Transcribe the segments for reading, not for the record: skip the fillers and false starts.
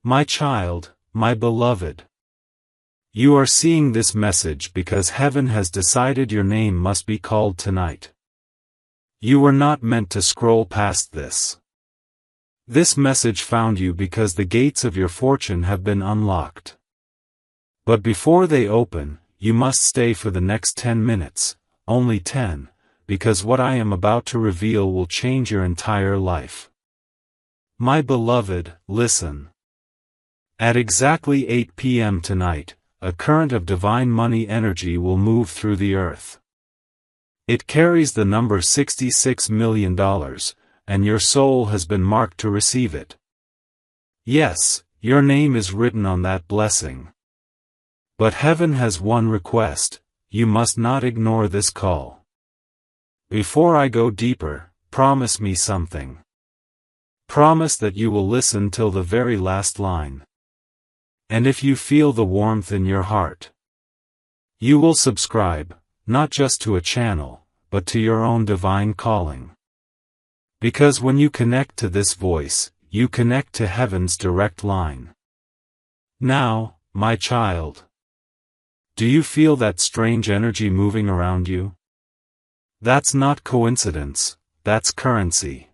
My child, my beloved. You are seeing this message because heaven has decided your name must be called tonight. You were not meant to scroll past this. This message found you because the gates of your fortune have been unlocked. But before they open, you must stay for the next 10 minutes, only 10, because what I am about to reveal will change your entire life. My beloved, listen. At exactly 8 p.m. tonight, a current of divine money energy will move through the earth. It carries the number $66 million, and your soul has been marked to receive it. Yes, your name is written on that blessing. But heaven has one request: you must not ignore this call. Before I go deeper, promise me something. Promise that you will listen till the very last line. And if you feel the warmth in your heart, you will subscribe, not just to a channel, but to your own divine calling. Because when you connect to this voice, you connect to heaven's direct line. Now, my child, do you feel that strange energy moving around you? That's not coincidence, that's currency.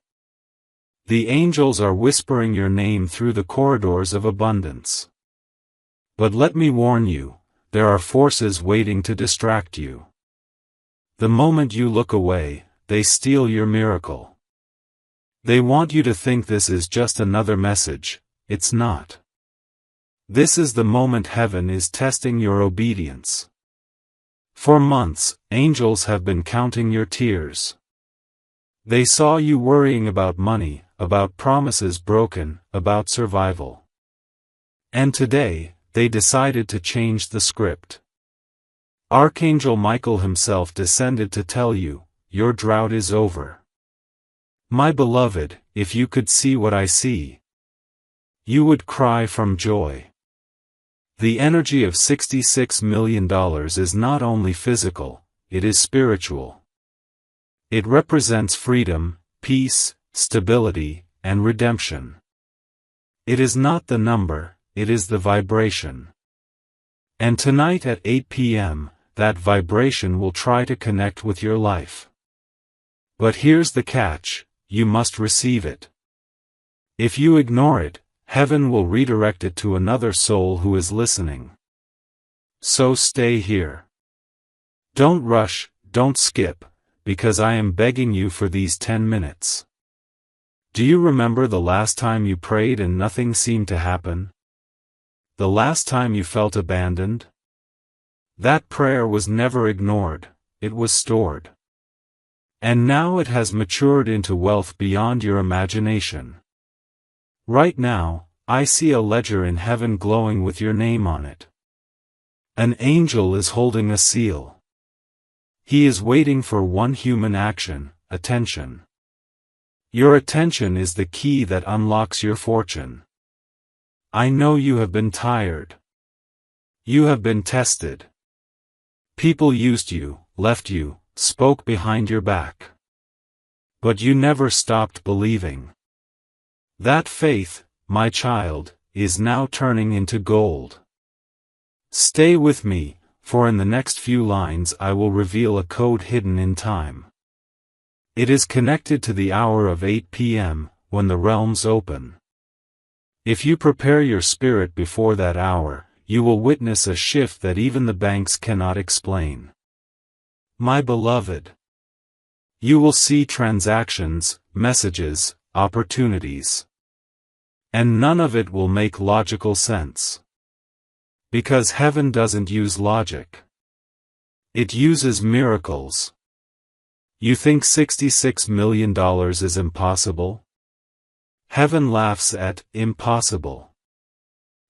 The angels are whispering your name through the corridors of abundance. But let me warn you, there are forces waiting to distract you. The moment you look away, they steal your miracle. They want you to think this is just another message. It's not. This is the moment heaven is testing your obedience. For months, angels have been counting your tears. They saw you worrying about money, about promises broken, about survival. And today, they decided to change the script. Archangel Michael himself descended to tell you, your drought is over. My beloved, if you could see what I see, you would cry from joy. The energy of $66 million is not only physical, it is spiritual. It represents freedom, peace, stability, and redemption. It is not the number, it is the vibration. And tonight at 8 p.m., that vibration will try to connect with your life. But here's the catch: you must receive it. If you ignore it, heaven will redirect it to another soul who is listening. So stay here. Don't rush, don't skip, because I am begging you for these 10 minutes. Do you remember the last time you prayed and nothing seemed to happen? The last time you felt abandoned? That prayer was never ignored, it was stored. And now it has matured into wealth beyond your imagination. Right now, I see a ledger in heaven glowing with your name on it. An angel is holding a seal. He is waiting for one human action: attention. Your attention is the key that unlocks your fortune. I know you have been tired. You have been tested. People used you, left you, spoke behind your back. But you never stopped believing. That faith, my child, is now turning into gold. Stay with me, for in the next few lines I will reveal a code hidden in time. It is connected to the hour of 8 p.m., when the realms open. If you prepare your spirit before that hour, you will witness a shift that even the banks cannot explain. My beloved, you will see transactions, messages, opportunities. And none of it will make logical sense. Because heaven doesn't use logic. It uses miracles. You think $66 million is impossible? Heaven laughs at impossible.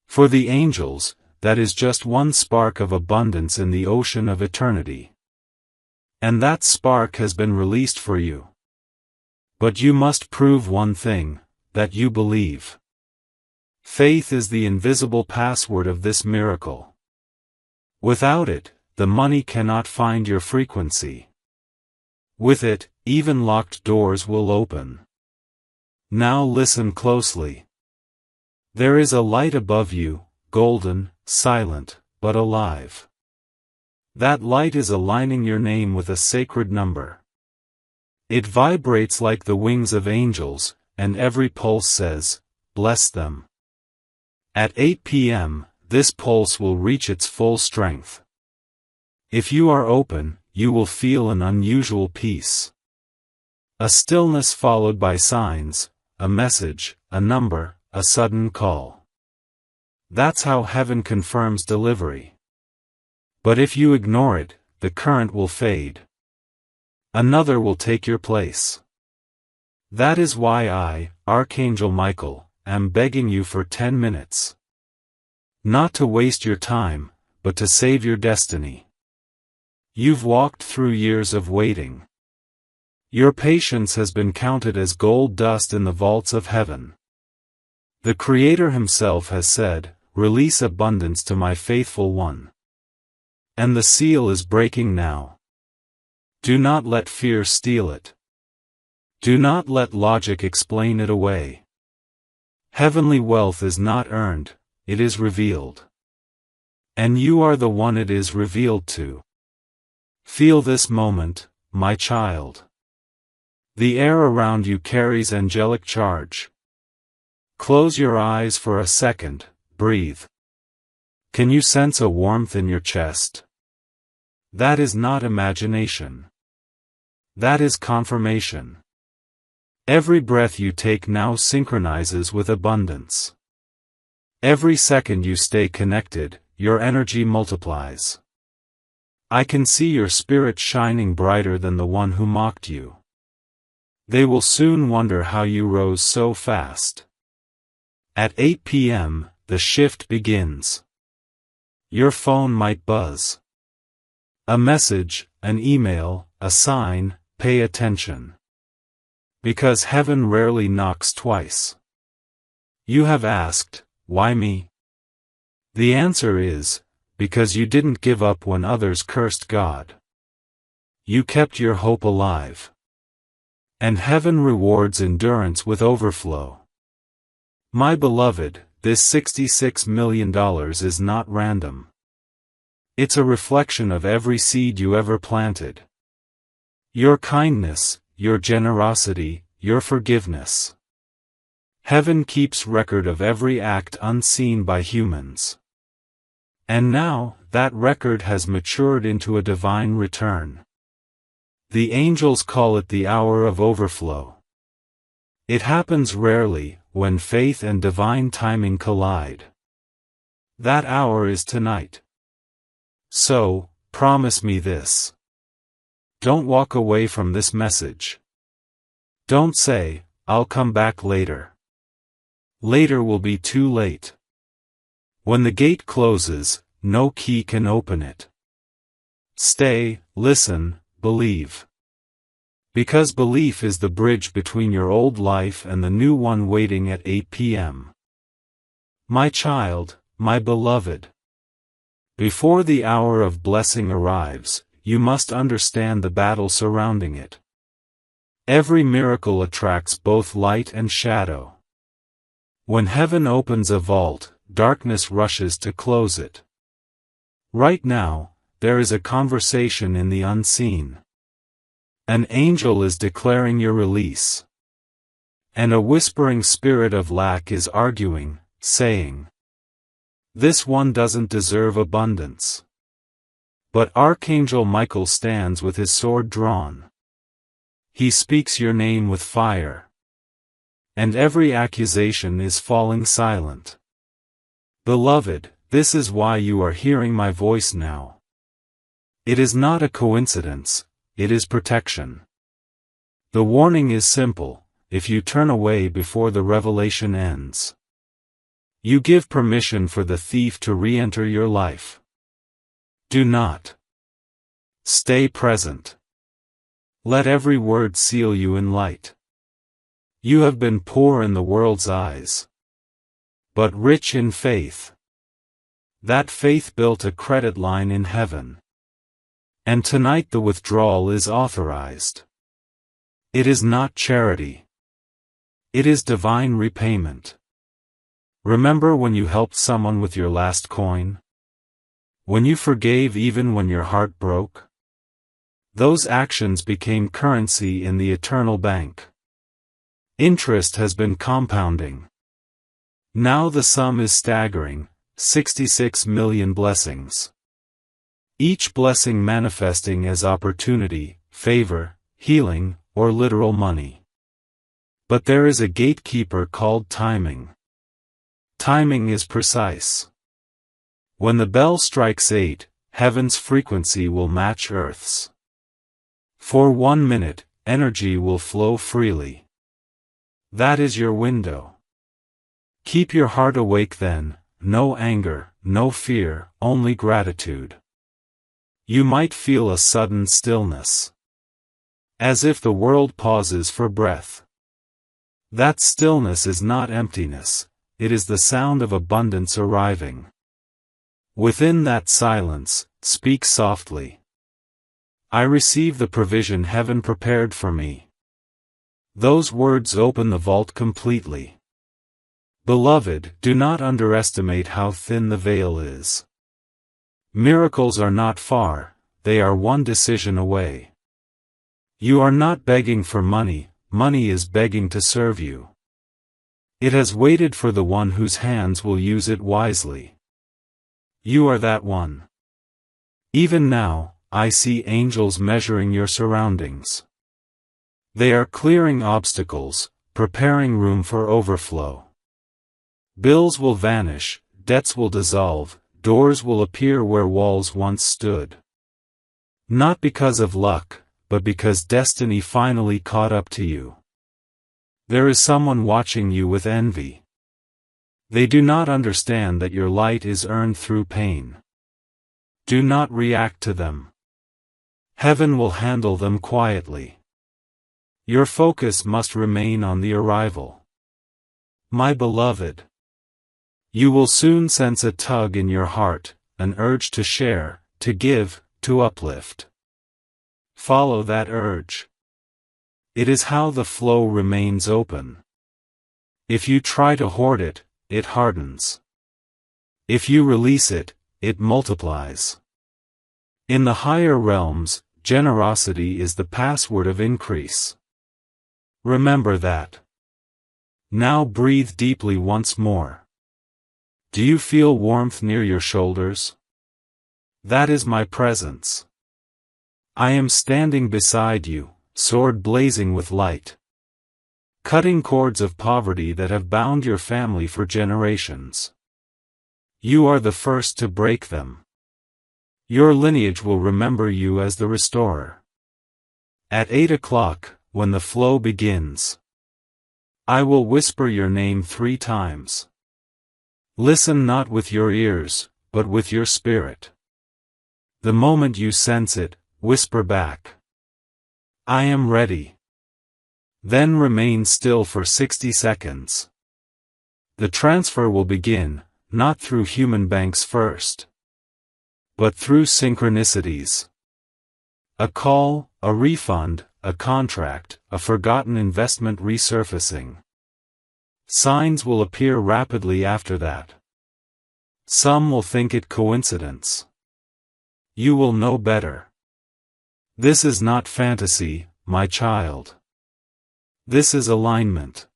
For the angels, that is just one spark of abundance in the ocean of eternity. And that spark has been released for you. But you must prove one thing, that you believe. Faith is the invisible password of this miracle. Without it, the money cannot find your frequency. With it, even locked doors will open. Now listen closely. There is a light above you, golden, silent, but alive. That light is aligning your name with a sacred number. It vibrates like the wings of angels, and every pulse says, "Bless them." At 8 p.m., this pulse will reach its full strength. If you are open, you will feel an unusual peace. A stillness followed by signs, a message, a number, a sudden call. That's how heaven confirms delivery. But if you ignore it, the current will fade. Another will take your place. That is why I, Archangel Michael, am begging you for 10 minutes. Not to waste your time, but to save your destiny. You've walked through years of waiting. Your patience has been counted as gold dust in the vaults of heaven. The Creator Himself has said, "Release abundance to my faithful one." And the seal is breaking now. Do not let fear steal it. Do not let logic explain it away. Heavenly wealth is not earned, it is revealed. And you are the one it is revealed to. Feel this moment, my child. The air around you carries angelic charge. Close your eyes for a second, breathe. Can you sense a warmth in your chest? That is not imagination. That is confirmation. Every breath you take now synchronizes with abundance. Every second you stay connected, your energy multiplies. I can see your spirit shining brighter than the one who mocked you. They will soon wonder how you rose so fast. At 8 p.m., the shift begins. Your phone might buzz. A message, an email, a sign, pay attention. Because heaven rarely knocks twice. You have asked, why me? The answer is, because you didn't give up when others cursed God. You kept your hope alive. And heaven rewards endurance with overflow. My beloved, this $66 million is not random. It's a reflection of every seed you ever planted. Your kindness, your generosity, your forgiveness. Heaven keeps record of every act unseen by humans. And now, that record has matured into a divine return. The angels call it the hour of overflow. It happens rarely, when faith and divine timing collide. That hour is tonight. So, promise me this. Don't walk away from this message. Don't say, "I'll come back later." Later will be too late. When the gate closes, no key can open it. Stay, listen, believe. Because belief is the bridge between your old life and the new one waiting at 8 p.m. My child, my beloved. Before the hour of blessing arrives, you must understand the battle surrounding it. Every miracle attracts both light and shadow. When heaven opens a vault, darkness rushes to close it. Right now, there is a conversation in the unseen. An angel is declaring your release. And a whispering spirit of lack is arguing, saying, "This one doesn't deserve abundance." But Archangel Michael stands with his sword drawn. He speaks your name with fire. And every accusation is falling silent. Beloved, this is why you are hearing my voice now. It is not a coincidence, it is protection. The warning is simple: if you turn away before the revelation ends, you give permission for the thief to re-enter your life. Do not. Stay present. Let every word seal you in light. You have been poor in the world's eyes, but rich in faith. That faith built a credit line in heaven. And tonight the withdrawal is authorized. It is not charity. It is divine repayment. Remember when you helped someone with your last coin? When you forgave even when your heart broke? Those actions became currency in the eternal bank. Interest has been compounding. Now the sum is staggering, 66 million blessings. Each blessing manifesting as opportunity, favor, healing, or literal money. But there is a gatekeeper called timing. Timing is precise. When the bell strikes 8, heaven's frequency will match Earth's. For 1 minute, energy will flow freely. That is your window. Keep your heart awake then, no anger, no fear, only gratitude. You might feel a sudden stillness. As if the world pauses for breath. That stillness is not emptiness, it is the sound of abundance arriving. Within that silence, speak softly. I receive the provision heaven prepared for me. Those words open the vault completely. Beloved, do not underestimate how thin the veil is. Miracles are not far, they are one decision away. You are not begging for money, money is begging to serve you. It has waited for the one whose hands will use it wisely. You are that one. Even now, I see angels measuring your surroundings. They are clearing obstacles, preparing room for overflow. Bills will vanish, debts will dissolve, doors will appear where walls once stood. Not because of luck, but because destiny finally caught up to you. There is someone watching you with envy. They do not understand that your light is earned through pain. Do not react to them. Heaven will handle them quietly. Your focus must remain on the arrival. My beloved, you will soon sense a tug in your heart, an urge to share, to give, to uplift. Follow that urge. It is how the flow remains open. If you try to hoard it, it hardens. If you release it, it multiplies. In the higher realms, generosity is the password of increase. Remember that. Now breathe deeply once more. Do you feel warmth near your shoulders? That is my presence. I am standing beside you, sword blazing with light. Cutting cords of poverty that have bound your family for generations. You are the first to break them. Your lineage will remember you as the restorer. At 8 o'clock, when the flow begins, I will whisper your name 3 times. Listen not with your ears, but with your spirit. The moment you sense it, whisper back. I am ready. Then remain still for 60 seconds. The transfer will begin, not through human banks first, but through synchronicities. A call, a refund, a contract, a forgotten investment resurfacing. Signs will appear rapidly after that. Some will think it coincidence. You will know better. This is not fantasy, my child. This is alignment.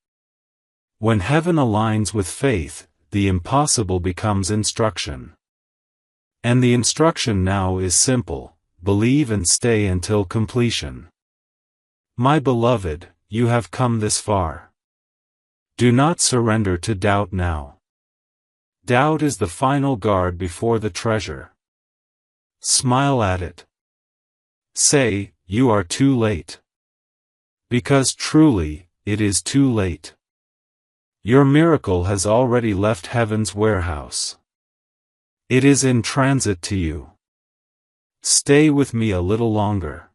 When heaven aligns with faith, the impossible becomes instruction. And the instruction now is simple: believe and stay until completion. My beloved, you have come this far. Do not surrender to doubt now. Doubt is the final guard before the treasure. Smile at it. Say, you are too late. Because truly, it is too late. Your miracle has already left heaven's warehouse. It is in transit to you. Stay with me a little longer.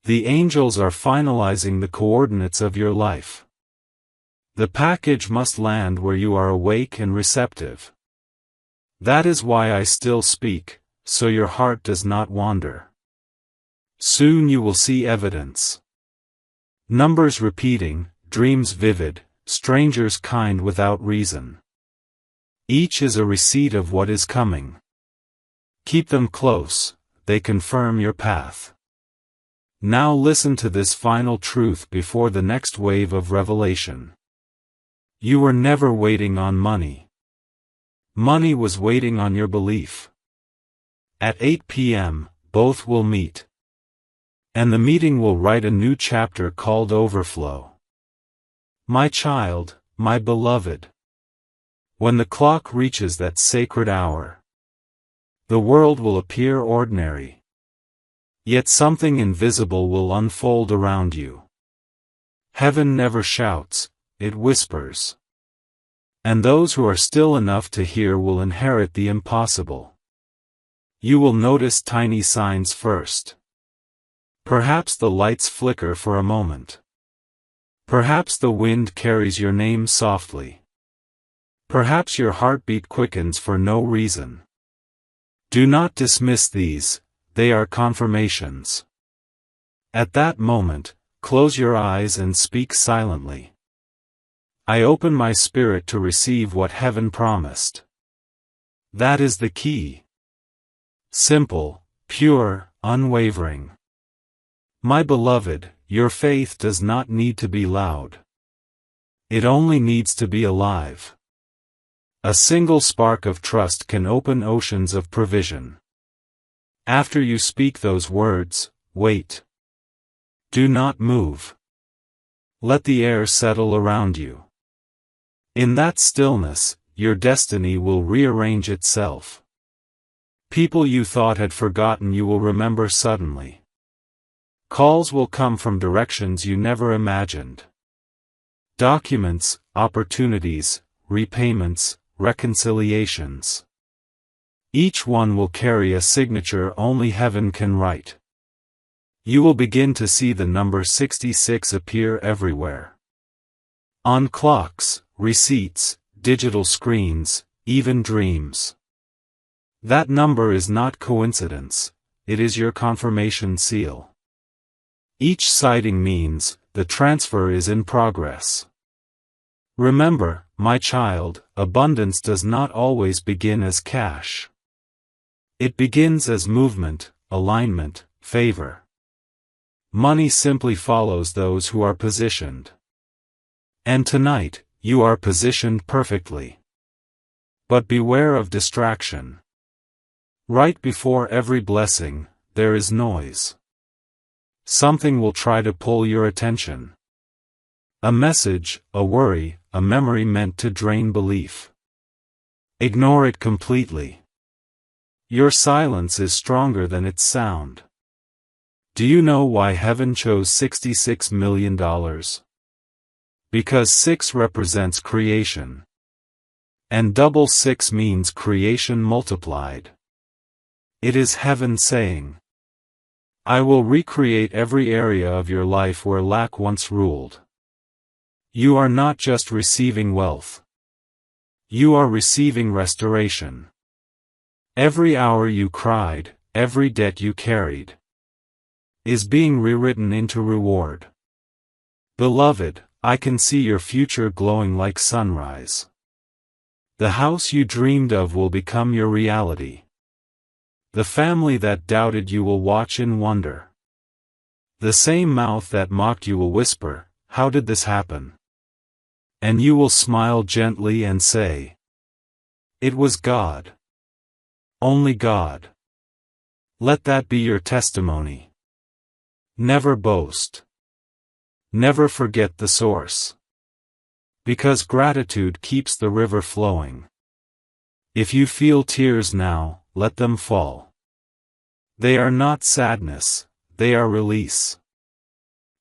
The angels are finalizing the coordinates of your life. The package must land where you are awake and receptive. That is why I still speak, so your heart does not wander. Soon you will see evidence. Numbers repeating, dreams vivid, strangers kind without reason. Each is a receipt of what is coming. Keep them close, they confirm your path. Now listen to this final truth before the next wave of revelation. You were never waiting on money. Money was waiting on your belief. At 8 p.m., both will meet. And the meeting will write a new chapter called Overflow. My child, my beloved. When the clock reaches that sacred hour, the world will appear ordinary. Yet something invisible will unfold around you. Heaven never shouts, it whispers. And those who are still enough to hear will inherit the impossible. You will notice tiny signs first. Perhaps the lights flicker for a moment. Perhaps the wind carries your name softly. Perhaps your heartbeat quickens for no reason. Do not dismiss these, they are confirmations. At that moment, close your eyes and speak silently. I open my spirit to receive what heaven promised. That is the key. Simple, pure, unwavering. My beloved, your faith does not need to be loud. It only needs to be alive. A single spark of trust can open oceans of provision. After you speak those words, wait. Do not move. Let the air settle around you. In that stillness, your destiny will rearrange itself. People you thought had forgotten you will remember suddenly. Calls will come from directions you never imagined. Documents, opportunities, repayments, reconciliations. Each one will carry a signature only heaven can write. You will begin to see the number 66 appear everywhere. On clocks, receipts, digital screens, even dreams. That number is not coincidence, it is your confirmation seal. Each sighting means, the transfer is in progress. Remember, my child, abundance does not always begin as cash. It begins as movement, alignment, favor. Money simply follows those who are positioned. And tonight, you are positioned perfectly. But beware of distraction. Right before every blessing, there is noise. Something will try to pull your attention. A message, a worry, a memory meant to drain belief. Ignore it completely. Your silence is stronger than its sound. Do you know why heaven chose $66 million? Because 6 represents creation. And double 6 means creation multiplied. It is heaven saying, I will recreate every area of your life where lack once ruled. You are not just receiving wealth. You are receiving restoration. Every hour you cried, every debt you carried, is being rewritten into reward. Beloved, I can see your future glowing like sunrise. The house you dreamed of will become your reality. The family that doubted you will watch in wonder. The same mouth that mocked you will whisper, how did this happen? And you will smile gently and say, it was God. Only God. Let that be your testimony. Never boast. Never forget the source. Because gratitude keeps the river flowing. If you feel tears now, let them fall. They are not sadness, they are release.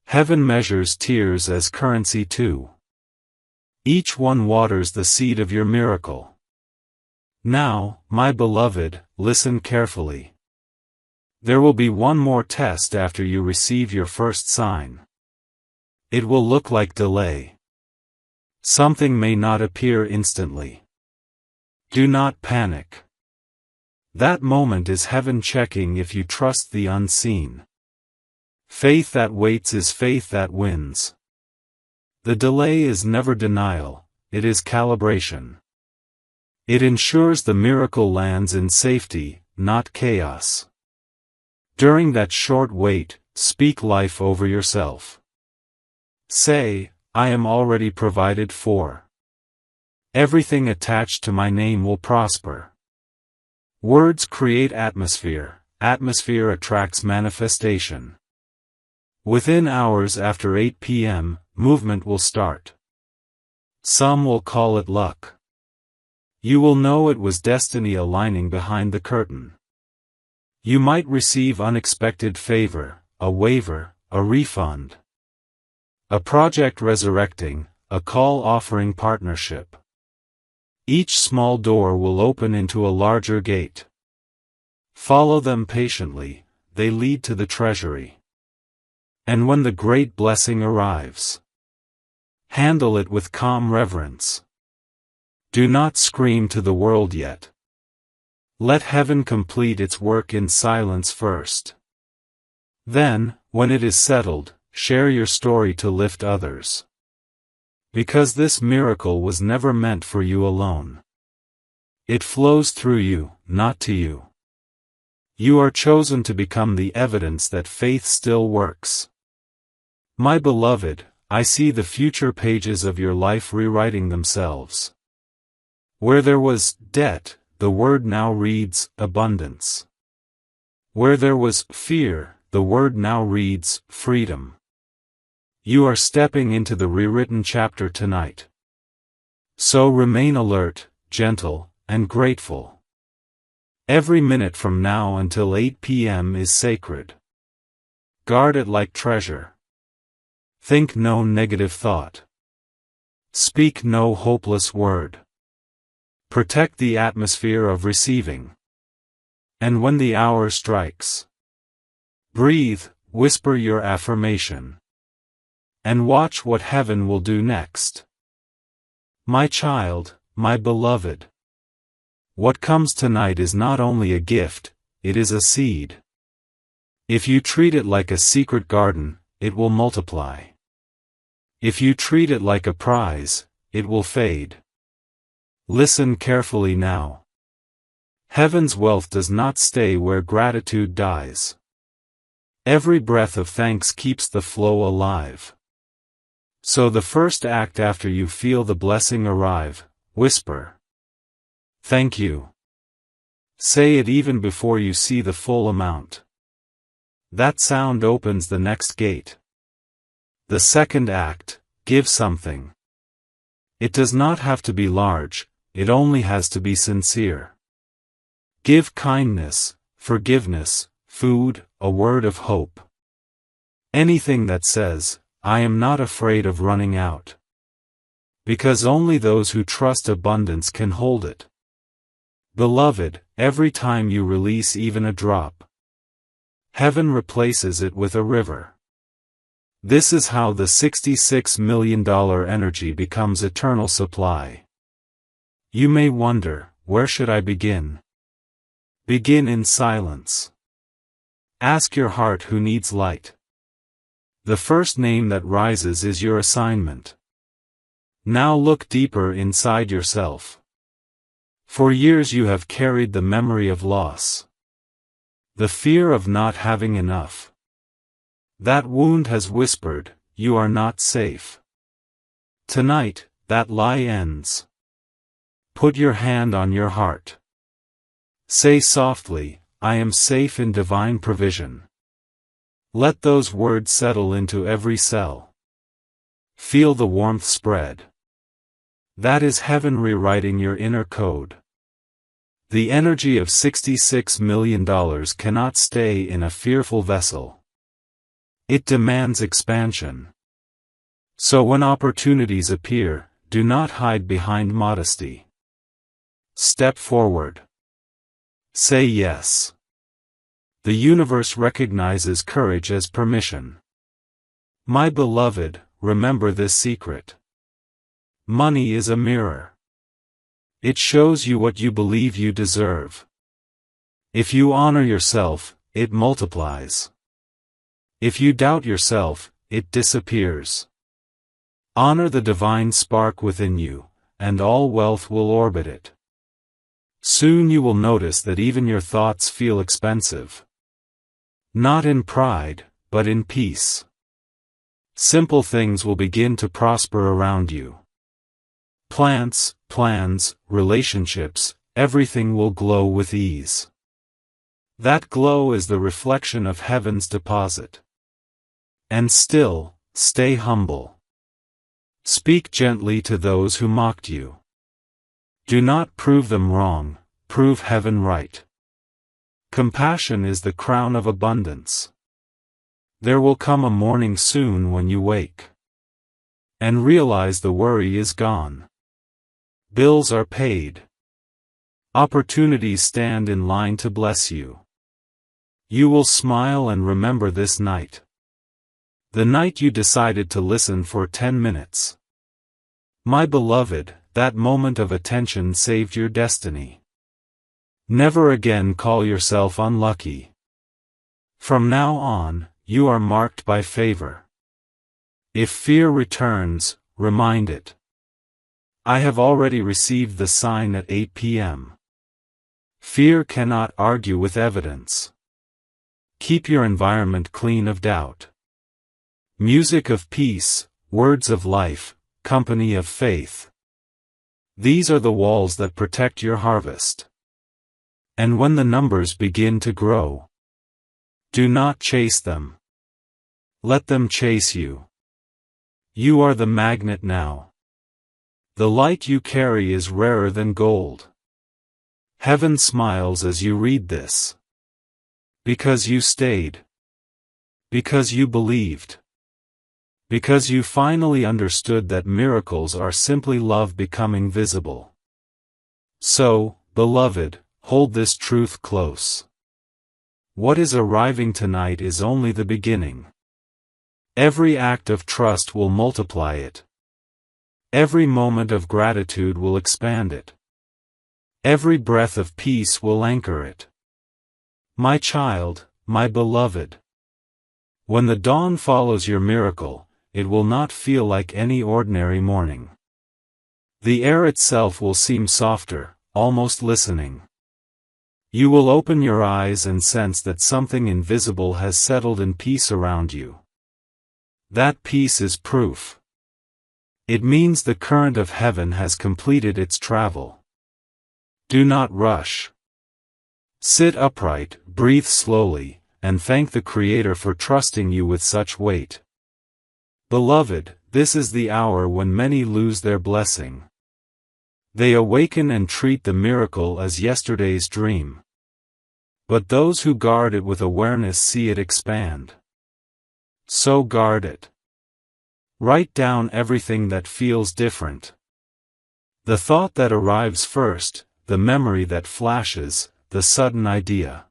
Heaven measures tears as currency too. Each one waters the seed of your miracle. Now, my beloved, listen carefully. There will be one more test after you receive your first sign. It will look like delay. Something may not appear instantly. Do not panic. That moment is heaven checking if you trust the unseen. Faith that waits is faith that wins. The delay is never denial, it is calibration. It ensures the miracle lands in safety, not chaos. During that short wait, speak life over yourself. Say, I am already provided for. Everything attached to my name will prosper. Words create atmosphere. Atmosphere attracts manifestation. Within hours after 8 p.m., movement will start. Some will call it luck. You will know it was destiny aligning behind the curtain. You might receive unexpected favor, a waiver, a refund. A project resurrecting, a call offering partnership. Each small door will open into a larger gate. Follow them patiently, they lead to the treasury. And when the great blessing arrives, handle it with calm reverence. Do not scream to the world yet. Let heaven complete its work in silence first. Then, when it is settled, share your story to lift others. Because this miracle was never meant for you alone. It flows through you, not to you. You are chosen to become the evidence that faith still works. My beloved, I see the future pages of your life rewriting themselves. Where there was debt, the word now reads abundance. Where there was fear, the word now reads freedom. You are stepping into the rewritten chapter tonight. So remain alert, gentle, and grateful. Every minute from now until 8 p.m. is sacred. Guard it like treasure. Think no negative thought. Speak no hopeless word. Protect the atmosphere of receiving. And when the hour strikes, breathe, whisper your affirmation. And watch what heaven will do next. My child, my beloved. What comes tonight is not only a gift, it is a seed. If you treat it like a secret garden, it will multiply. If you treat it like a prize, it will fade. Listen carefully now. Heaven's wealth does not stay where gratitude dies. Every breath of thanks keeps the flow alive. So the first act after you feel the blessing arrive, whisper. Thank you. Say it even before you see the full amount. That sound opens the next gate. The second act, give something. It does not have to be large, it only has to be sincere. Give kindness, forgiveness, food, a word of hope. Anything that says, I am not afraid of running out. Because only those who trust abundance can hold it. Beloved, every time you release even a drop, heaven replaces it with a river. This is how the $66 million energy becomes eternal supply. You may wonder, where should I begin? Begin in silence. Ask your heart who needs light. The first name that rises is your assignment. Now look deeper inside yourself. For years you have carried the memory of loss. The fear of not having enough. That wound has whispered, you are not safe. Tonight, that lie ends. Put your hand on your heart. Say softly, I am safe in divine provision. Let those words settle into every cell. Feel the warmth spread. That is heaven rewriting your inner code. The energy of $66 million cannot stay in a fearful vessel. It demands expansion. So when opportunities appear, do not hide behind modesty. Step forward. Say yes. The universe recognizes courage as permission. My beloved, remember this secret. Money is a mirror. It shows you what you believe you deserve. If you honor yourself, it multiplies. If you doubt yourself, it disappears. Honor the divine spark within you, and all wealth will orbit it. Soon you will notice that even your thoughts feel expensive. Not in pride, but in peace. Simple things will begin to prosper around you. Plants, plans, relationships, everything will glow with ease. That glow is the reflection of heaven's deposit. And still, stay humble. Speak gently to those who mocked you. Do not prove them wrong, prove heaven right. Compassion is the crown of abundance. There will come a morning soon when you wake and realize the worry is gone. Bills are paid. Opportunities stand in line to bless you. You will smile and remember this night. The night you decided to listen for 10 minutes. My beloved, that moment of attention saved your destiny. Never again call yourself unlucky. From now on, you are marked by favor. If fear returns, remind it. I have already received the sign at 8 p.m. Fear cannot argue with evidence. Keep your environment clean of doubt. Music of peace, words of life, company of faith. These are the walls that protect your harvest. And when the numbers begin to grow, do not chase them. Let them chase you. You are the magnet now. The light you carry is rarer than gold. Heaven smiles as you read this. Because you stayed. Because you believed. Because you finally understood that miracles are simply love becoming visible. So, beloved, hold this truth close. What is arriving tonight is only the beginning. Every act of trust will multiply it. Every moment of gratitude will expand it. Every breath of peace will anchor it. My child, my beloved. When the dawn follows your miracle, it will not feel like any ordinary morning. The air itself will seem softer, almost listening. You will open your eyes and sense that something invisible has settled in peace around you. That peace is proof. It means the current of heaven has completed its travel. Do not rush. Sit upright, breathe slowly, and thank the Creator for trusting you with such weight. Beloved, this is the hour when many lose their blessing. They awaken and treat the miracle as yesterday's dream. But those who guard it with awareness see it expand. So guard it. Write down everything that feels different. The thought that arrives first, the memory that flashes, the sudden idea.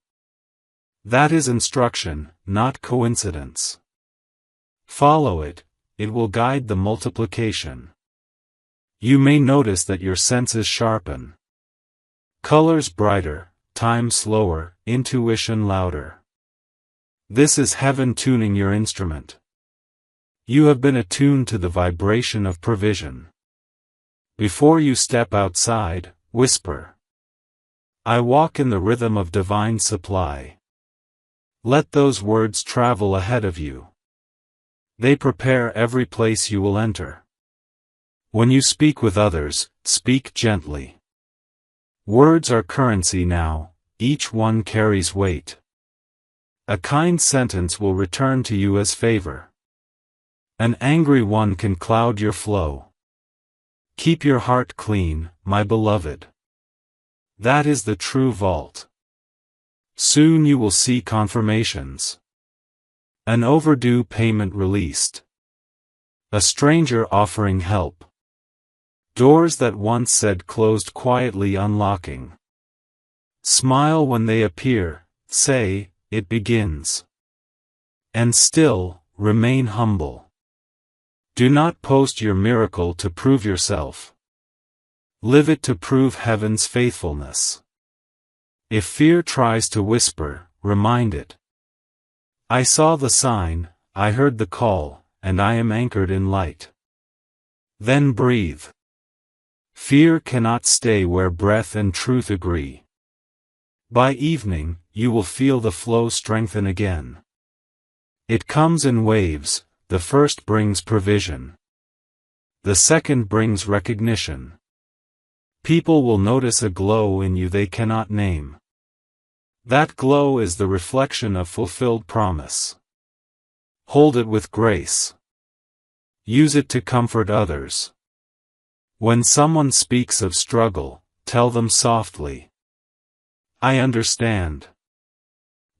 That is instruction, not coincidence. Follow it, it will guide the multiplication. You may notice that your senses sharpen. Colors brighter, time slower, intuition louder. This is heaven tuning your instrument. You have been attuned to the vibration of provision. Before you step outside, whisper. I walk in the rhythm of divine supply. Let those words travel ahead of you. They prepare every place you will enter. When you speak with others, speak gently. Words are currency now, each one carries weight. A kind sentence will return to you as favor. An angry one can cloud your flow. Keep your heart clean, my beloved. That is the true vault. Soon you will see confirmations. An overdue payment released. A stranger offering help. Doors that once said closed quietly unlocking. Smile when they appear, say, it begins. And still, remain humble. Do not post your miracle to prove yourself. Live it to prove heaven's faithfulness. If fear tries to whisper, remind it. I saw the sign, I heard the call, and I am anchored in light. Then breathe. Fear cannot stay where breath and truth agree. By evening, you will feel the flow strengthen again. It comes in waves. The first brings provision. The second brings recognition. People will notice a glow in you they cannot name. That glow is the reflection of fulfilled promise. Hold it with grace. Use it to comfort others. When someone speaks of struggle, tell them softly, I understand.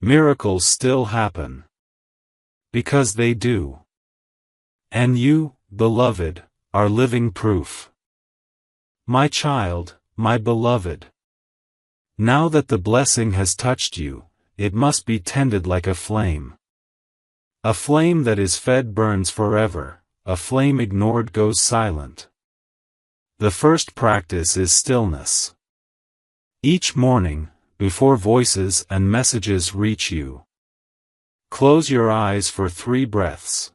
Miracles still happen. Because they do. And you, beloved, are living proof. My child, my beloved. Now that the blessing has touched you, it must be tended like a flame. A flame that is fed burns forever, a flame ignored goes silent. The first practice is stillness. Each morning, before voices and messages reach you, close your eyes for 3 breaths.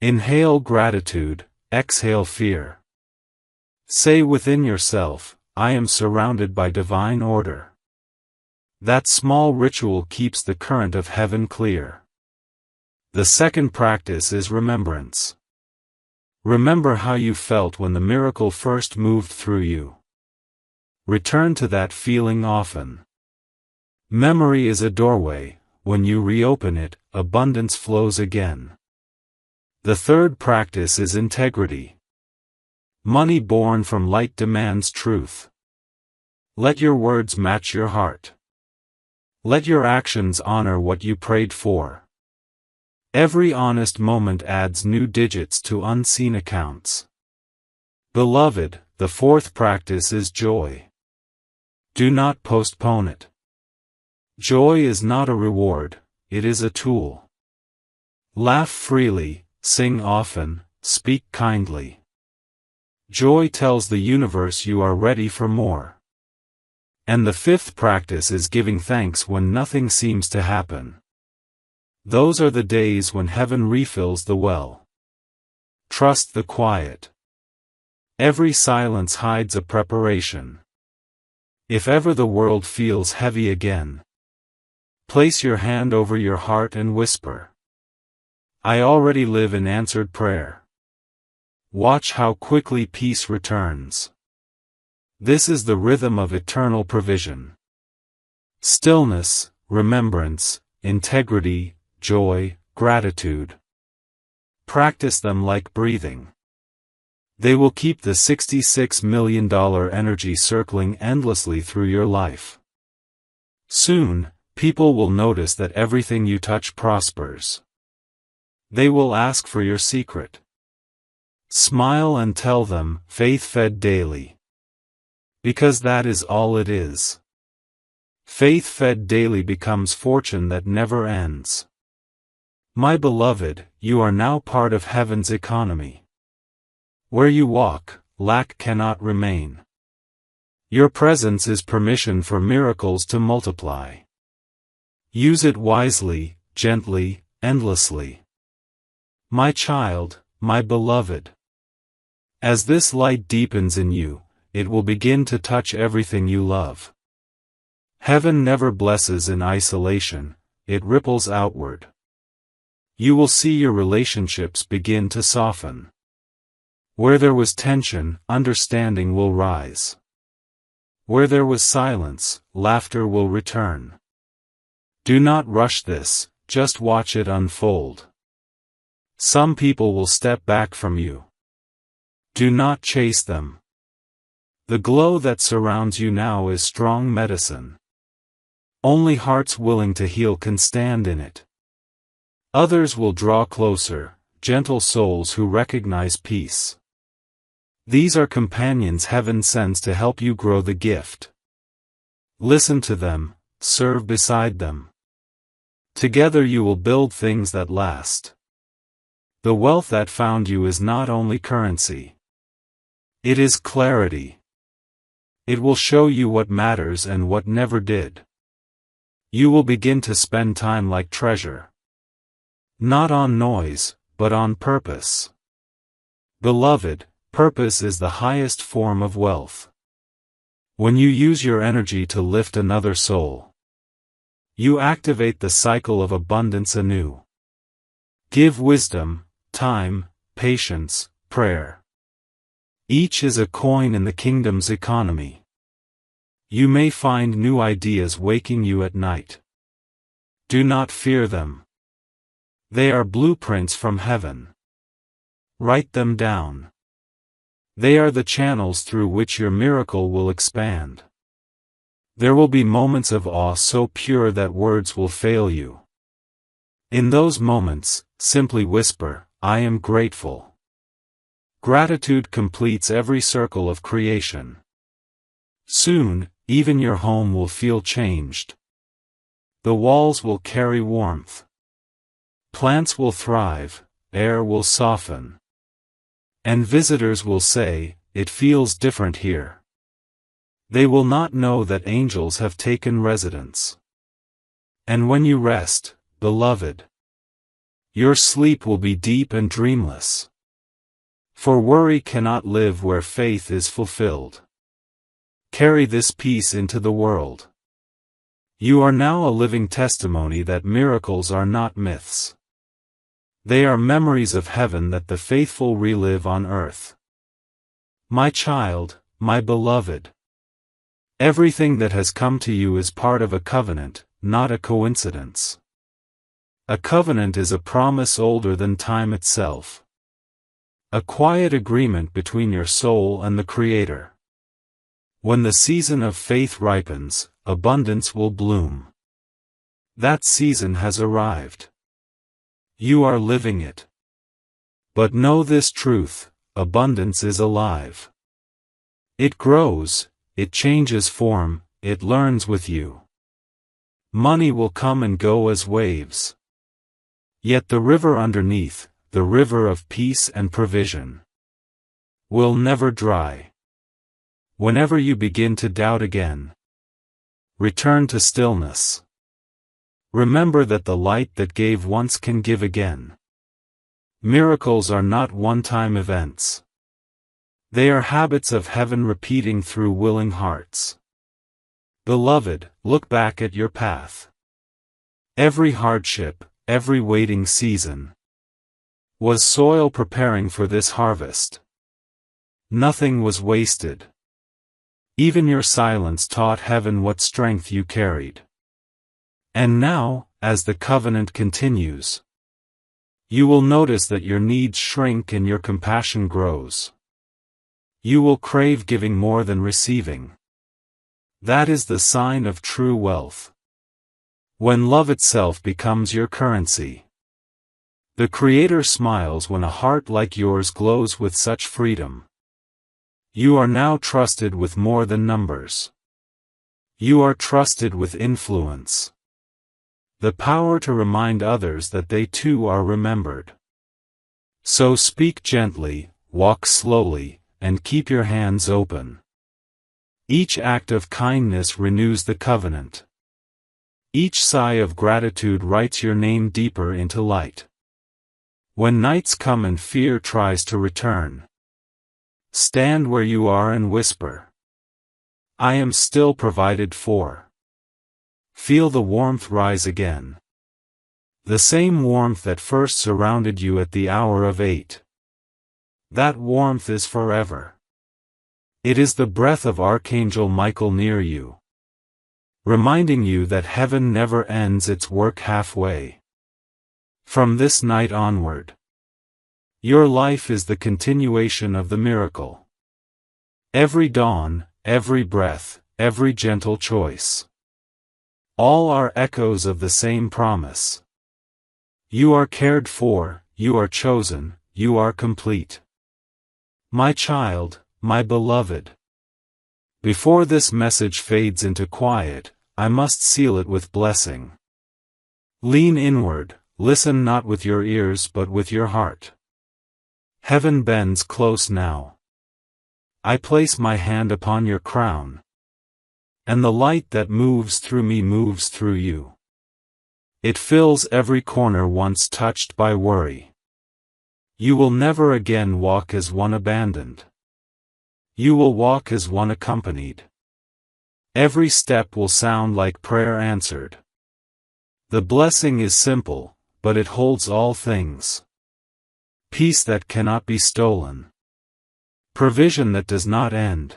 Inhale gratitude, exhale fear. Say within yourself, I am surrounded by divine order. That small ritual keeps the current of heaven clear. The second practice is remembrance. Remember how you felt when the miracle first moved through you. Return to that feeling often. Memory is a doorway. When you reopen it, abundance flows again. The third practice is integrity. Money born from light demands truth. Let your words match your heart. Let your actions honor what you prayed for. Every honest moment adds new digits to unseen accounts. Beloved, the fourth practice is joy. Do not postpone it. Joy is not a reward, it is a tool. Laugh freely, sing often, speak kindly. Joy tells the universe you are ready for more. And the fifth practice is giving thanks when nothing seems to happen. Those are the days when heaven refills the well. Trust the quiet. Every silence hides a preparation. If ever the world feels heavy again, place your hand over your heart and whisper, I already live in answered prayer. Watch how quickly peace returns. This is the rhythm of eternal provision. Stillness, remembrance, integrity, joy, gratitude. Practice them like breathing. They will keep the $66 million energy circling endlessly through your life. Soon, people will notice that everything you touch prospers. They will ask for your secret. Smile and tell them, faith-fed daily. Because that is all it is. Faith-fed daily becomes fortune that never ends. My beloved, you are now part of heaven's economy. Where you walk, lack cannot remain. Your presence is permission for miracles to multiply. Use it wisely, gently, endlessly. My child, my beloved. As this light deepens in you, it will begin to touch everything you love. Heaven never blesses in isolation, it ripples outward. You will see your relationships begin to soften. Where there was tension, understanding will rise. Where there was silence, laughter will return. Do not rush this, just watch it unfold. Some people will step back from you. Do not chase them. The glow that surrounds you now is strong medicine. Only hearts willing to heal can stand in it. Others will draw closer, gentle souls who recognize peace. These are companions heaven sends to help you grow the gift. Listen to them, serve beside them. Together you will build things that last. The wealth that found you is not only currency. It is clarity. It will show you what matters and what never did. You will begin to spend time like treasure. Not on noise, but on purpose. Beloved, Purpose is the highest form of wealth. When you use your energy to lift another soul, you activate the cycle of abundance anew. Give wisdom, time, patience, prayer. Each is a coin in the kingdom's economy. You may find new ideas waking you at night. Do not fear them. They are blueprints from heaven. Write them down. They are the channels through which your miracle will expand. There will be moments of awe so pure that words will fail you. In those moments, simply whisper, "I am grateful." Gratitude completes every circle of creation. Soon, even your home will feel changed. The walls will carry warmth. Plants will thrive, air will soften. And visitors will say, "It feels different here." They will not know that angels have taken residence. And when you rest, beloved, your sleep will be deep and dreamless. For worry cannot live where faith is fulfilled. Carry this peace into the world. You are now a living testimony that miracles are not myths. They are memories of heaven that the faithful relive on earth. My child, my beloved, everything that has come to you is part of a covenant, not a coincidence. A covenant is a promise older than time itself. A quiet agreement between your soul and the Creator. When the season of faith ripens, abundance will bloom. That season has arrived. You are living it. But know this truth, abundance is alive. It grows, it changes form, it learns with you. Money will come and go as waves. Yet the river underneath, the river of peace and provision, will never dry. Whenever you begin to doubt again, return to stillness. Remember that the light that gave once can give again. Miracles are not one-time events. They are habits of heaven repeating through willing hearts. Beloved, look back at your path. Every hardship, every waiting season, was soil preparing for this harvest. Nothing was wasted. Even your silence taught heaven what strength you carried. And now, as the covenant continues, you will notice that your needs shrink and your compassion grows. You will crave giving more than receiving. That is the sign of true wealth. When love itself becomes your currency. The Creator smiles when a heart like yours glows with such freedom. You are now trusted with more than numbers. You are trusted with influence. The power to remind others that they too are remembered. So speak gently, walk slowly, and keep your hands open. Each act of kindness renews the covenant. Each sigh of gratitude writes your name deeper into light. When nights come and fear tries to return, stand where you are and whisper, "I am still provided for." Feel the warmth rise again. The same warmth that first surrounded you at the hour of 8. That warmth is forever. It is the breath of Archangel Michael near you, reminding you that heaven never ends its work halfway. From this night onward, your life is the continuation of the miracle. Every dawn, every breath, every gentle choice, all are echoes of the same promise. You are cared for, you are chosen, you are complete. My child, my beloved. Before this message fades into quiet, I must seal it with blessing. Lean inward, listen not with your ears but with your heart. Heaven bends close now. I place my hand upon your crown, and the light that moves through me moves through you. It fills every corner once touched by worry. You will never again walk as one abandoned. You will walk as one accompanied. Every step will sound like prayer answered. The blessing is simple, but it holds all things. Peace that cannot be stolen. Provision that does not end.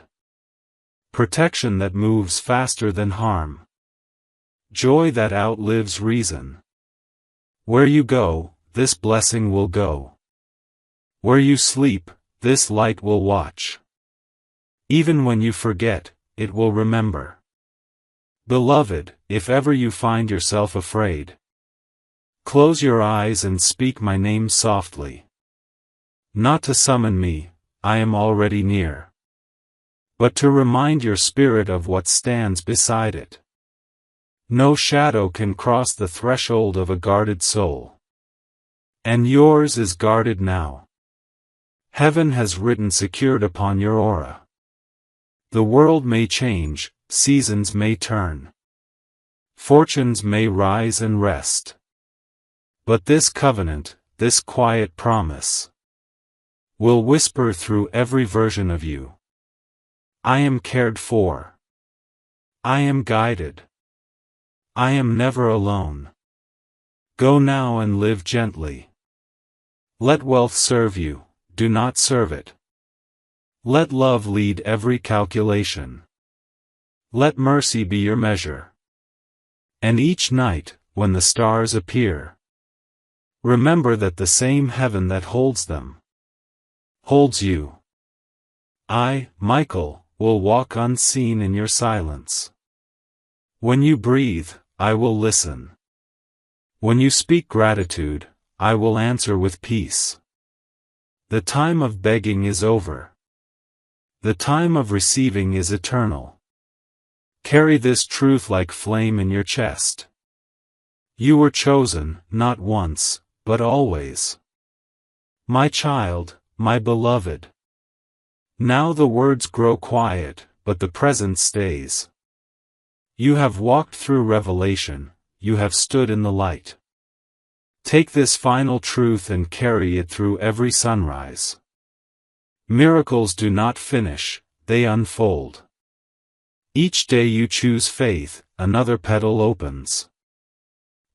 Protection that moves faster than harm. Joy that outlives reason. Where you go, this blessing will go. Where you sleep, this light will watch. Even when you forget, it will remember. Beloved, if ever you find yourself afraid, close your eyes and speak my name softly. Not to summon me, I am already near, but to remind your spirit of what stands beside it. No shadow can cross the threshold of a guarded soul. And yours is guarded now. Heaven has written secured upon your aura. The world may change, seasons may turn. Fortunes may rise and rest. But this covenant, this quiet promise, will whisper through every version of you. I am cared for. I am guided. I am never alone. Go now and live gently. Let wealth serve you, do not serve it. Let love lead every calculation. Let mercy be your measure. And each night, when the stars appear, remember that the same heaven that holds them holds you. I, Michael, will walk unseen in your silence. When you breathe, I will listen. When you speak gratitude, I will answer with peace. The time of begging is over. The time of receiving is eternal. Carry this truth like flame in your chest. You were chosen, not once, but always. My child, my beloved. Now the words grow quiet, but the presence stays. You have walked through revelation, you have stood in the light. Take this final truth and carry it through every sunrise. Miracles do not finish, they unfold. Each day you choose faith, another petal opens.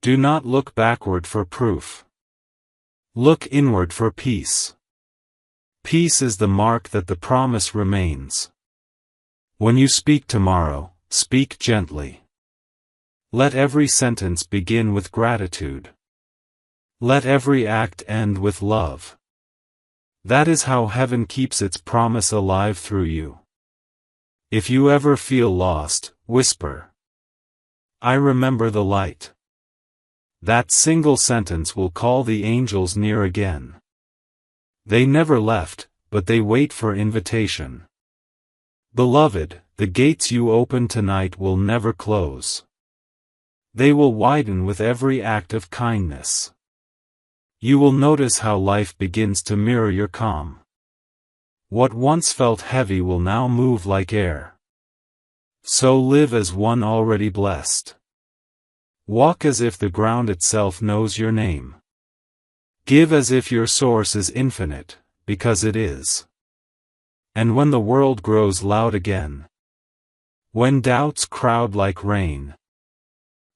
Do not look backward for proof. Look inward for peace. Peace is the mark that the promise remains. When you speak tomorrow, speak gently. Let every sentence begin with gratitude. Let every act end with love. That is how heaven keeps its promise alive through you. If you ever feel lost, whisper, I remember the light. That single sentence will call the angels near again. They never left, but they wait for invitation. Beloved, the gates you open tonight will never close. They will widen with every act of kindness. You will notice how life begins to mirror your calm. What once felt heavy will now move like air. So live as one already blessed. Walk as if the ground itself knows your name. Give as if your source is infinite, because it is. And when the world grows loud again, when doubts crowd like rain,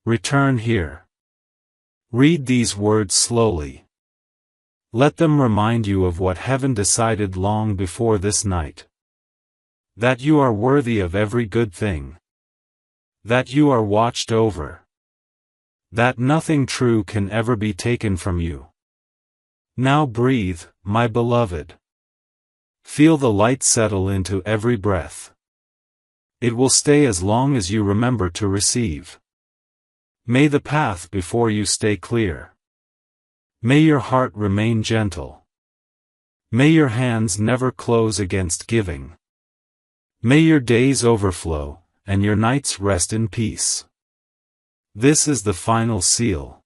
return here. Read these words slowly. Let them remind you of what heaven decided long before this night. That you are worthy of every good thing. That you are watched over. That nothing true can ever be taken from you. Now breathe, my beloved. Feel the light settle into every breath. It will stay as long as you remember to receive. May the path before you stay clear. May your heart remain gentle. May your hands never close against giving. May your days overflow, and your nights rest in peace. This is the final seal.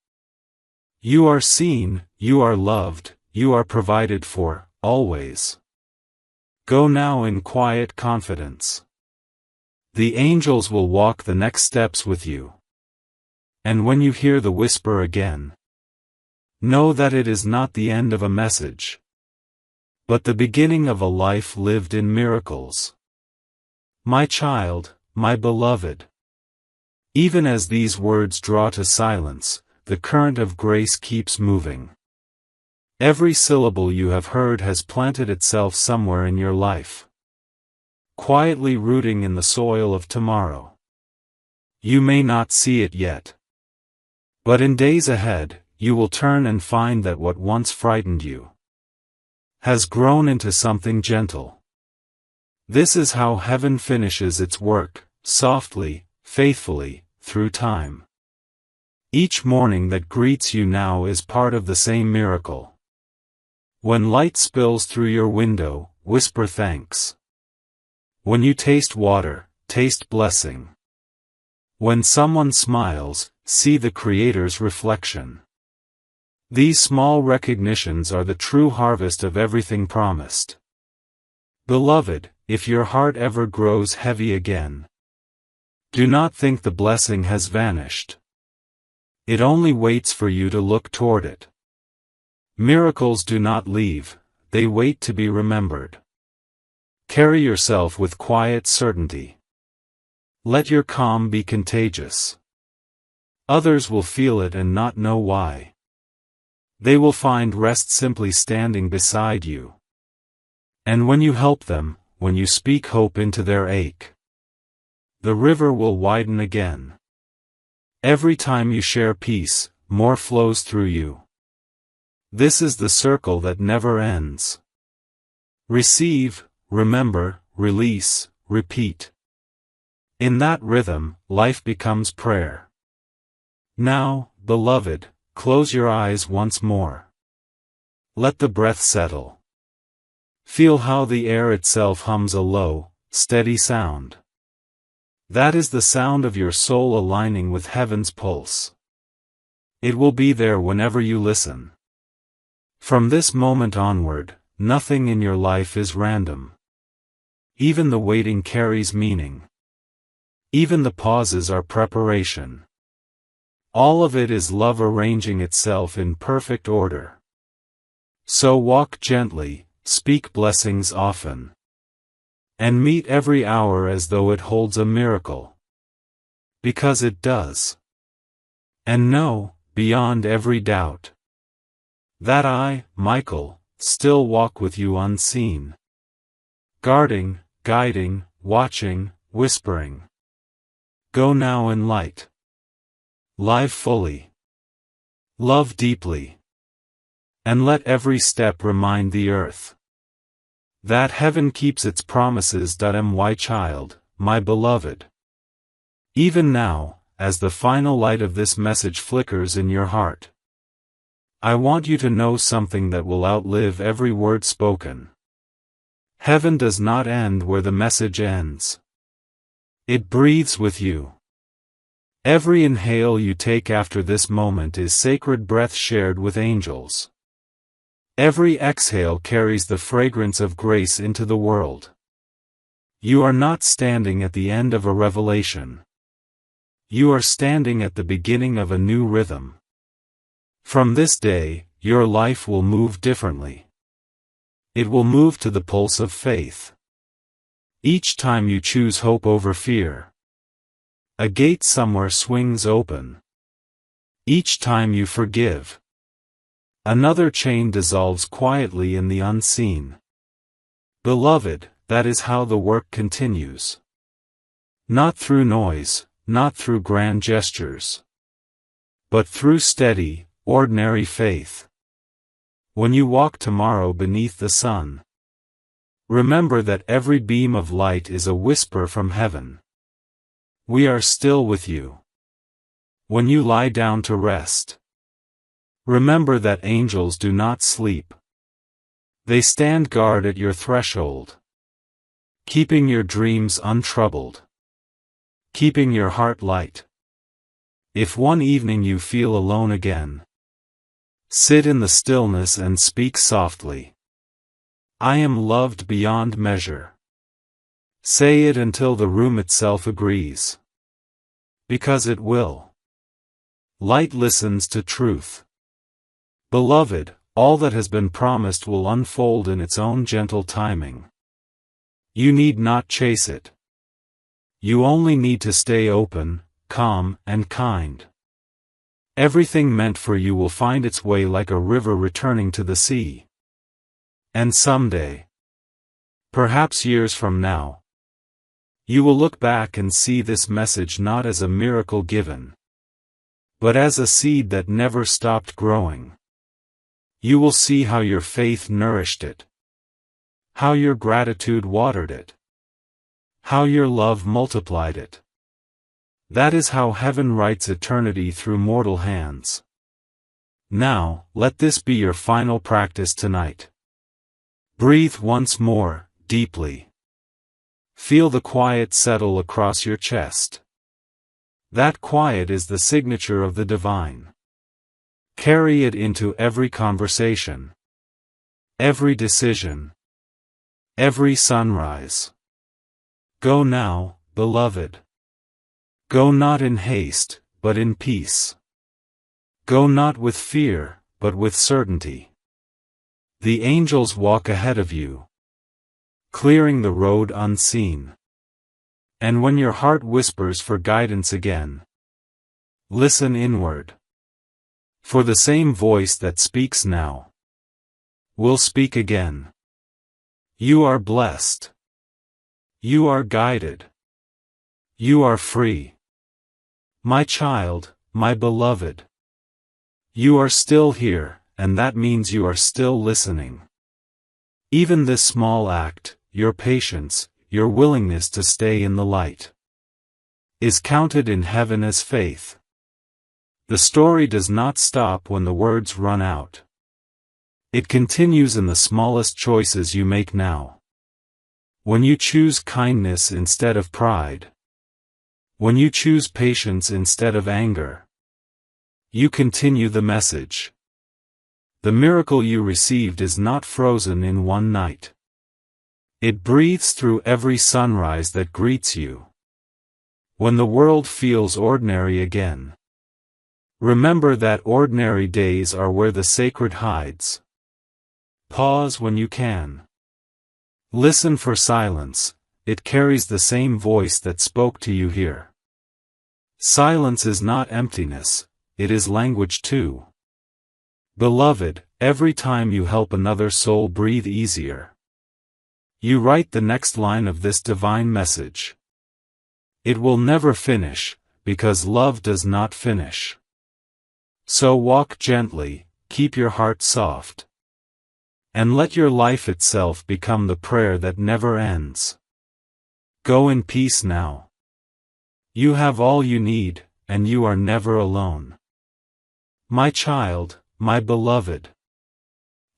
You are seen, you are loved, you are provided for, always. Go now in quiet confidence. The angels will walk the next steps with you. And when you hear the whisper again, know that it is not the end of a message. but the beginning of a life lived in miracles. My child, my beloved. Even as these words draw to silence, the current of grace keeps moving. Every syllable you have heard has planted itself somewhere in your life, quietly rooting in the soil of tomorrow. You may not see it yet, but in days ahead, you will turn and find that what once frightened you has grown into something gentle. This is how heaven finishes its work, softly, faithfully, through time. Each morning that greets you now is part of the same miracle. When light spills through your window, whisper thanks. When you taste water, taste blessing. When someone smiles, see the Creator's reflection. These small recognitions are the true harvest of everything promised. Beloved, if your heart ever grows heavy again, do not think the blessing has vanished. It only waits for you to look toward it. Miracles do not leave, they wait to be remembered. Carry yourself with quiet certainty. Let your calm be contagious. Others will feel it and not know why. They will find rest simply standing beside you. And when you help them, when you speak hope into their ache, the river will widen again. Every time you share peace, more flows through you. This is the circle that never ends. Receive, remember, release, repeat. In that rhythm, life becomes prayer. Now, beloved, close your eyes once more. Let the breath settle. Feel how the air itself hums a low, steady sound. That is the sound of your soul aligning with heaven's pulse. It will be there whenever you listen. From this moment onward, nothing in your life is random. Even the waiting carries meaning. Even the pauses are preparation. All of it is love arranging itself in perfect order. So walk gently, speak blessings often, and meet every hour as though it holds a miracle. Because it does. And know, beyond every doubt, that I, Michael, still walk with you unseen. Guarding, guiding, watching, whispering. Go now in light. Live fully. Love deeply. And let every step remind the earth that heaven keeps its promises. My child, my beloved. Even now, as the final light of this message flickers in your heart, I want you to know something that will outlive every word spoken. Heaven does not end where the message ends. It breathes with you. Every inhale you take after this moment is sacred breath shared with angels. Every exhale carries the fragrance of grace into the world. You are not standing at the end of a revelation. You are standing at the beginning of a new rhythm. From this day, your life will move differently. It will move to the pulse of faith. Each time you choose hope over fear, a gate somewhere swings open. Each time you forgive, another chain dissolves quietly in the unseen. Beloved, that is how the work continues. Not through noise, not through grand gestures, but through steady, ordinary faith. When you walk tomorrow beneath the sun, remember that every beam of light is a whisper from heaven. We are still with you. When you lie down to rest, remember that angels do not sleep. They stand guard at your threshold, keeping your dreams untroubled, keeping your heart light. If one evening you feel alone again, sit in the stillness and speak softly. I am loved beyond measure. Say it until the room itself agrees. Because it will. Light listens to truth. Beloved, All that has been promised will unfold in its own gentle timing. You need not chase it. You only need to stay open, calm, and kind. Everything meant for you will find its way like a river returning to the sea. And someday, perhaps years from now, you will look back and see this message not as a miracle given, but as a seed that never stopped growing. You will see how your faith nourished it, how your gratitude watered it, how your love multiplied it. That is how heaven writes eternity through mortal hands. Now, let this be your final practice tonight. Breathe once more, deeply. Feel the quiet settle across your chest. That quiet is the signature of the divine. Carry it into every conversation, every decision, every sunrise. Go now, beloved. Go not in haste, but in peace. Go not with fear, but with certainty. The angels walk ahead of you, clearing the road unseen. And when your heart whispers for guidance again, listen inward. For the same voice that speaks now will speak again. You are blessed. You are guided. You are free. My child, my beloved. You are still here, and that means you are still listening. Even this small act, your patience, your willingness to stay in the light, is counted in heaven as faith. The story does not stop when the words run out. It continues in the smallest choices you make now. When you choose kindness instead of pride, when you choose patience instead of anger, you continue the message. The miracle you received is not frozen in one night. It breathes through every sunrise that greets you. When the world feels ordinary again, remember that ordinary days are where the sacred hides. Pause when you can. Listen for silence, it carries the same voice that spoke to you here. Silence is not emptiness, it is language too. Beloved, every time you help another soul breathe easier, you write the next line of this divine message. It will never finish, because love does not finish. So walk gently, keep your heart soft, and let your life itself become the prayer that never ends. Go in peace now. You have all you need, and you are never alone. My child, my beloved.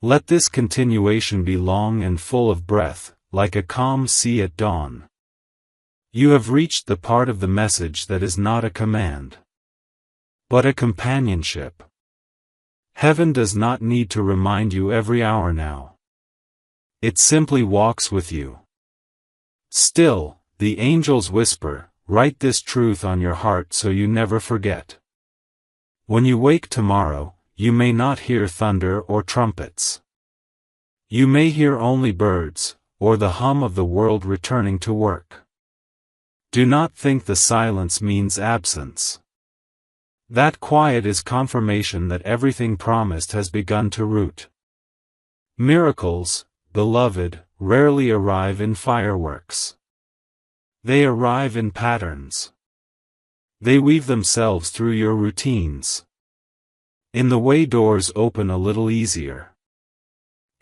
Let this continuation be long and full of breath, like a calm sea at dawn. You have reached the part of the message that is not a command, but a companionship. Heaven does not need to remind you every hour now. It simply walks with you. Still, the angels whisper, write this truth on your heart so you never forget. When you wake tomorrow, you may not hear thunder or trumpets. You may hear only birds, or the hum of the world returning to work. Do not think the silence means absence. That quiet is confirmation that everything promised has begun to root. Miracles, beloved, rarely arrive in fireworks. They arrive in patterns. They weave themselves through your routines. In the way doors open a little easier.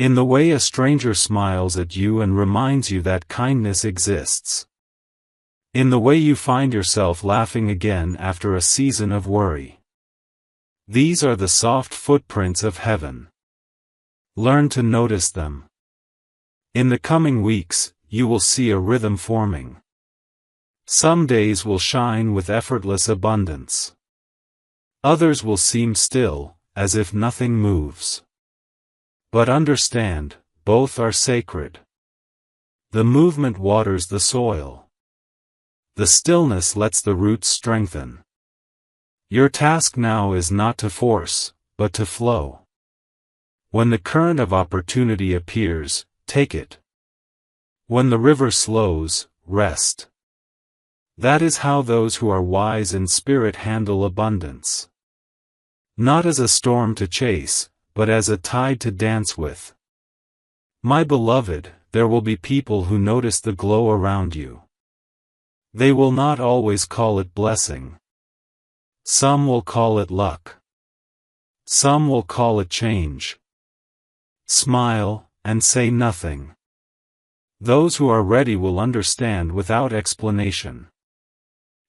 In the way a stranger smiles at you and reminds you that kindness exists. In the way you find yourself laughing again after a season of worry. These are the soft footprints of heaven. Learn to notice them. In the coming weeks, you will see a rhythm forming. Some days will shine with effortless abundance. Others will seem still, as if nothing moves. But understand, both are sacred. The movement waters the soil. The stillness lets the roots strengthen. Your task now is not to force, but to flow. When the current of opportunity appears, take it. When the river slows, rest. That is how those who are wise in spirit handle abundance. Not as a storm to chase, but as a tide to dance with. My beloved, there will be people who notice the glow around you. They will not always call it blessing. Some will call it luck. Some will call it change. Smile, and say nothing. Those who are ready will understand without explanation.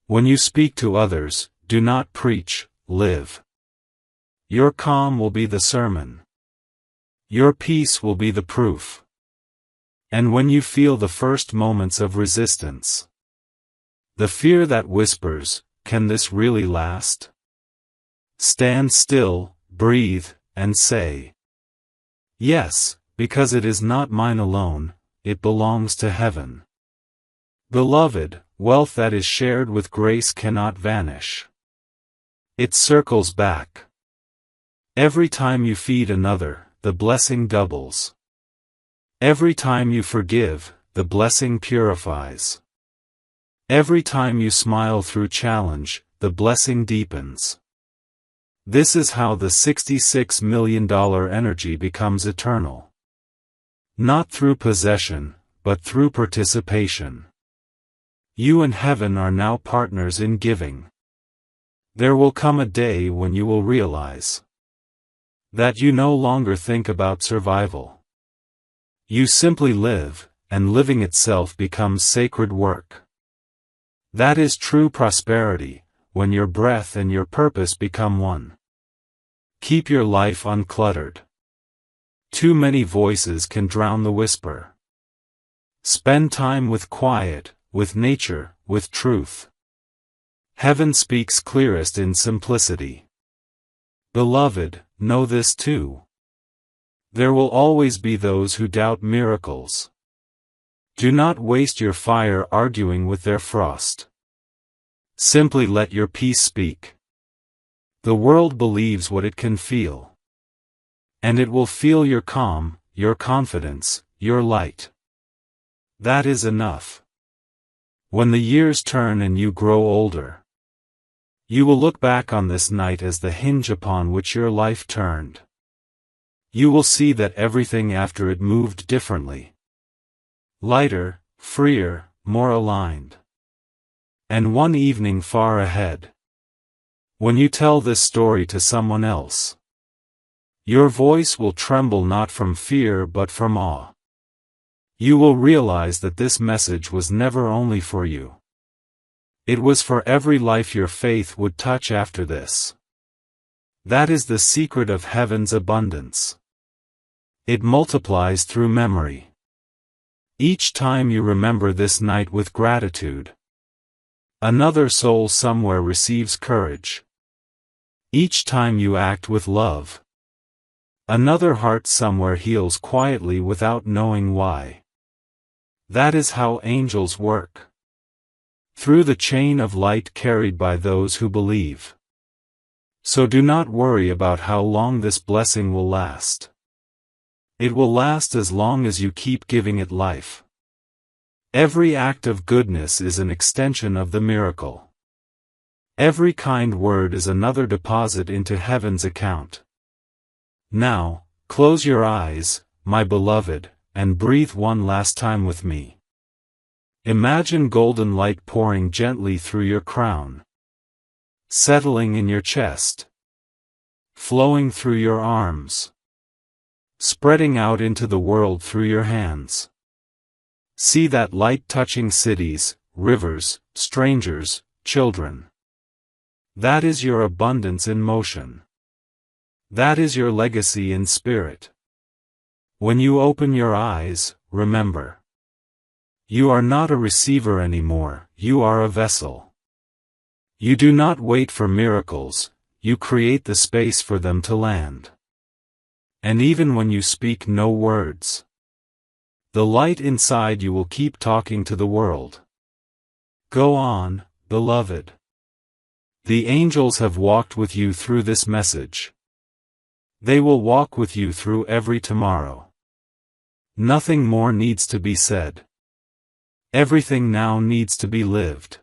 When you speak to others, do not preach, live. Your calm will be the sermon. Your peace will be the proof. And when you feel the first moments of resistance, the fear that whispers, "Can this really last?" stand still, breathe, and say, "Yes, because it is not mine alone, it belongs to heaven." Beloved, wealth that is shared with grace cannot vanish. It circles back. Every time you feed another, the blessing doubles. Every time you forgive, the blessing purifies. Every time you smile through challenge, the blessing deepens. This is how the $66 million energy becomes eternal. Not through possession, but through participation. You and heaven are now partners in giving. There will come a day when you will realize that you no longer think about survival. You simply live, and living itself becomes sacred work. That is true prosperity, when your breath and your purpose become one. Keep your life uncluttered. Too many voices can drown the whisper. Spend time with quiet, with nature, with truth. Heaven speaks clearest in simplicity. Beloved, know this too. There will always be those who doubt miracles. Do not waste your fire arguing with their frost. Simply let your peace speak. The world believes what it can feel. And it will feel your calm, your confidence, your light. That is enough. When the years turn and you grow older, you will look back on this night as the hinge upon which your life turned. You will see that everything after it moved differently. Lighter, freer, more aligned. And one evening far ahead, when you tell this story to someone else, your voice will tremble not from fear but from awe. You will realize that this message was never only for you. It was for every life your faith would touch after this. That is the secret of heaven's abundance. It multiplies through memory. Each time you remember this night with gratitude, another soul somewhere receives courage. Each time you act with love, another heart somewhere heals quietly without knowing why. That is how angels work. Through the chain of light carried by those who believe. So do not worry about how long this blessing will last. It will last as long as you keep giving it life. Every act of goodness is an extension of the miracle. Every kind word is another deposit into heaven's account. Now, close your eyes, my beloved, and breathe one last time with me. Imagine golden light pouring gently through your crown, settling in your chest, flowing through your arms, spreading out into the world through your hands. See that light touching cities, rivers, strangers, children. That is your abundance in motion. That is your legacy in spirit. When you open your eyes, remember. You are not a receiver anymore, you are a vessel. You do not wait for miracles, you create the space for them to land. And even when you speak no words, the light inside you will keep talking to the world. Go on, beloved. The angels have walked with you through this message. They will walk with you through every tomorrow. Nothing more needs to be said. Everything now needs to be lived.